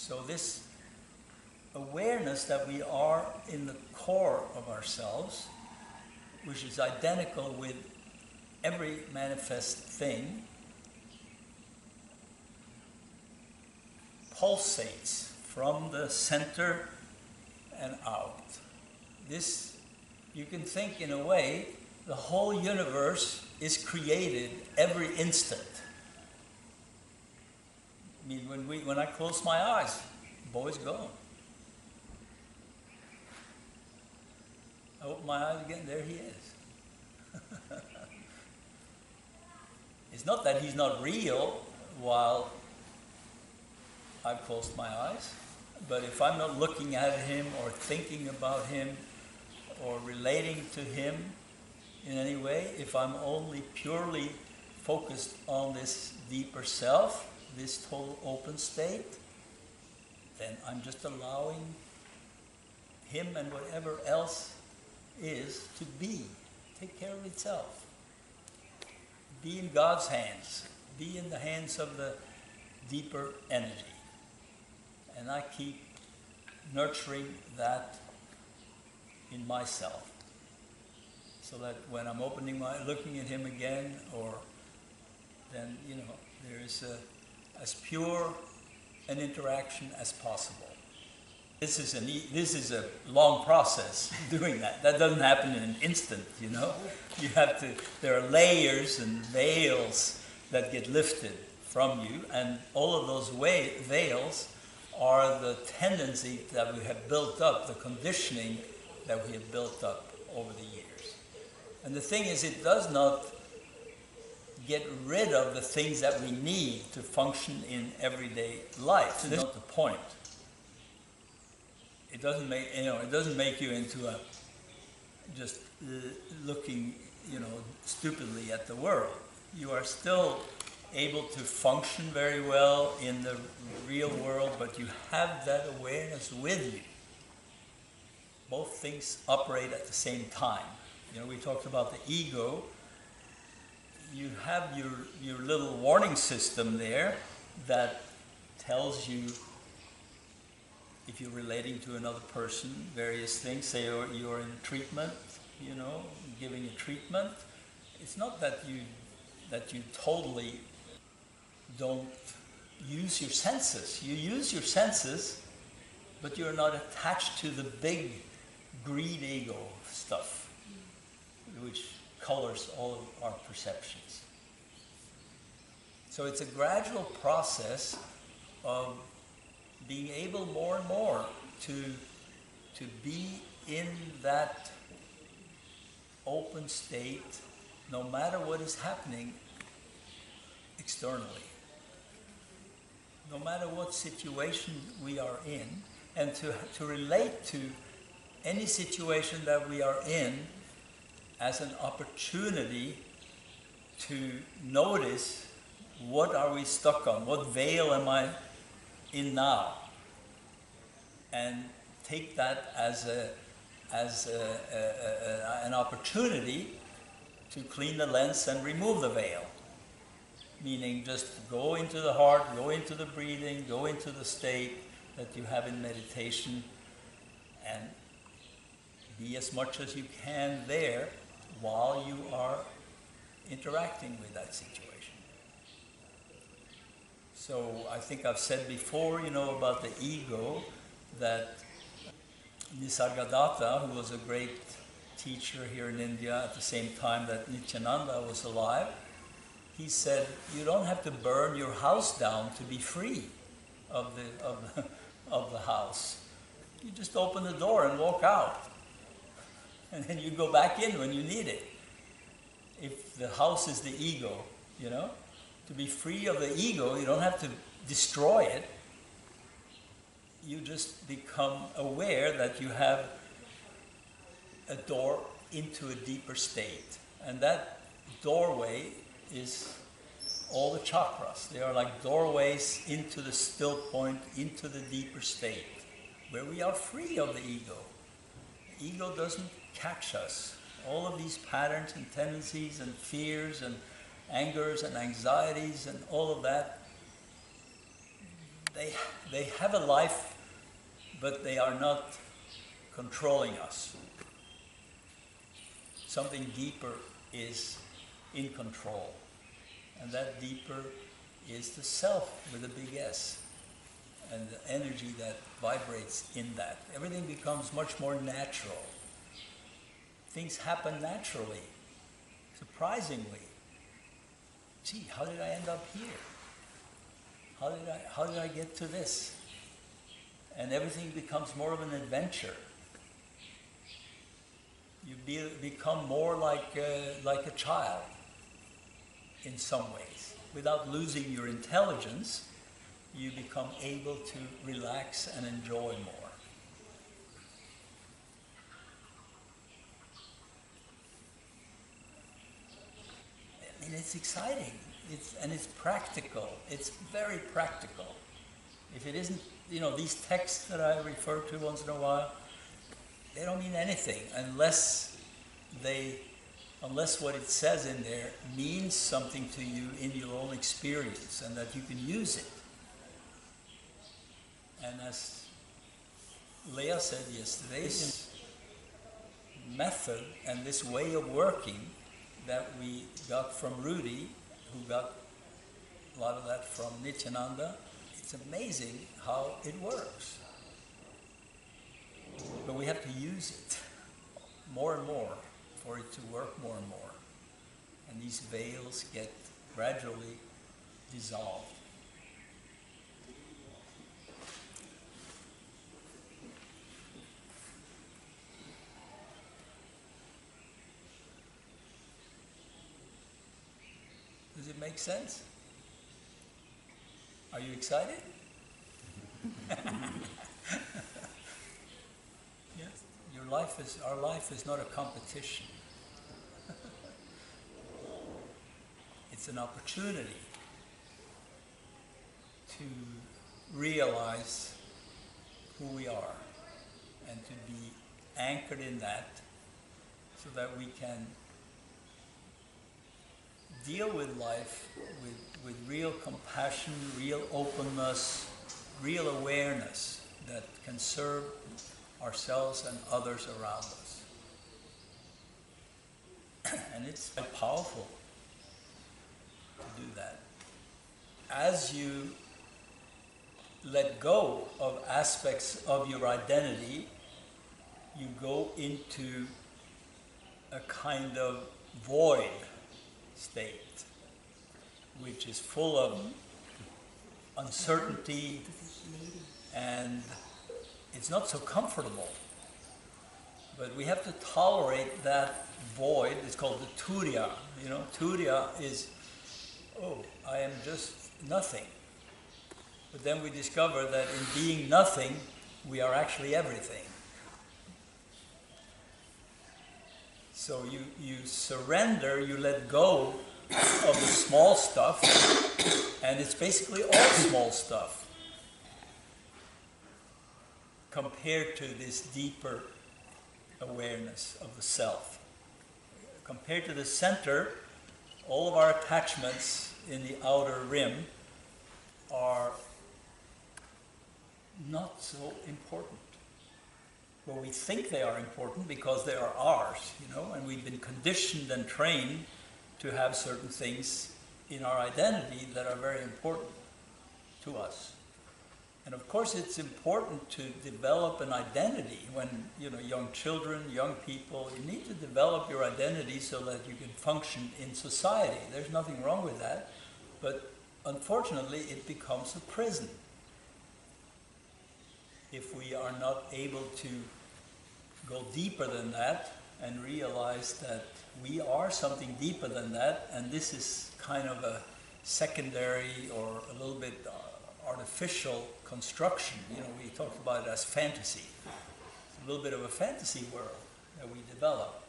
So this awareness that we are in the core of ourselves, which is identical with every manifest thing, pulsates from the center and out. This, you can think in a way, the whole universe is created every instant. I mean, when I close my eyes, the boy's gone. I open my eyes again, there he is. It's not that he's not real while I've closed my eyes, but if I'm not looking at him or thinking about him or relating to him in any way, if I'm only purely focused on this deeper self, this total open state, then I'm just allowing him and whatever else is to be, take care of itself. Be in God's hands, be in the hands of the deeper energy. And I keep nurturing that in myself, so that when I'm looking at him again, or then, there is as pure an interaction as possible. This is a long process doing that. That doesn't happen in an instant, You have to, there are layers and veils that get lifted from you, and all of those veils are the tendency that we have built up, the conditioning that we have built up over the years. And the thing is, it does not get rid of the things that we need to function in everyday life. That's not the point. It doesn't make you into a just looking, stupidly at the world. You are still able to function very well in the real world, but you have that awareness with you. Both things operate at the same time. We talked about the ego. You have your little warning system there that tells you if you're relating to another person, various things. Say you're in treatment, giving a treatment. It's not that you totally don't use your senses. You use your senses, but you're not attached to the big greed ego stuff, which colors all of our perceptions. So it's a gradual process of being able more and more to be in that open state, no matter what is happening externally. No matter what situation we are in, and to relate to any situation that we are in as an opportunity to notice what are we stuck on, what veil am I in now, and take that as an opportunity to clean the lens and remove the veil. Meaning just go into the heart, go into the breathing, go into the state that you have in meditation, and be as much as you can there while you are interacting with that situation. So I think I've said before, about the ego, that Nisargadatta, who was a great teacher here in India at the same time that Nityananda was alive, he said, you don't have to burn your house down to be free of the house. You just open the door and walk out. And then you go back in when you need it. If the house is the ego, to be free of the ego, you don't have to destroy it. You just become aware that you have a door into a deeper state. And that doorway is all the chakras. They are like doorways into the still point, into the deeper state, where we are free of the ego. The ego doesn't catch us. All of these patterns and tendencies and fears and angers and anxieties and all of that, they have a life, but they are not controlling us. Something deeper is in control. And that deeper is the self with a big S. And the energy that vibrates in that. Everything becomes much more natural. Things happen naturally, surprisingly. Gee, how did I end up here? How did I get to this? And everything becomes more of an adventure. You become more like a child in some ways. Without losing your intelligence, you become able to relax and enjoy more. I mean, it's exciting. It's practical. It's very practical. If it isn't, these texts that I refer to once in a while, they don't mean anything unless what it says in there means something to you in your own experience and that you can use it. And as Leah said yesterday, this method and this way of working that we got from Rudy, who got a lot of that from Nityananda, it's amazing how it works. But we have to use it more and more for it to work more and more. And these veils get gradually dissolved. Does it make sense? Are you excited? Yes. Our life is not a competition. It's an opportunity to realize who we are and to be anchored in that so that we can deal with life with real compassion, real openness, real awareness that can serve ourselves and others around us. And it's quite powerful to do that. As you let go of aspects of your identity, you go into a kind of void state, which is full of uncertainty, and it's not so comfortable. But we have to tolerate that void. It's called the turiya. Turiya is, oh, I am just nothing. But then we discover that in being nothing, we are actually everything. So you surrender, you let go of the small stuff, and it's basically all small stuff compared to this deeper awareness of the self. Compared to the center, all of our attachments in the outer rim are not so important. Well, we think they are important because they are ours, and we've been conditioned and trained to have certain things in our identity that are very important to us. And of course it's important to develop an identity when, young children, young people, you need to develop your identity so that you can function in society. There's nothing wrong with that, but unfortunately it becomes a prison if we are not able to go deeper than that and realize that we are something deeper than that, and this is kind of a secondary or a little bit artificial construction. We talked about it as fantasy. It's a little bit of a fantasy world that we develop.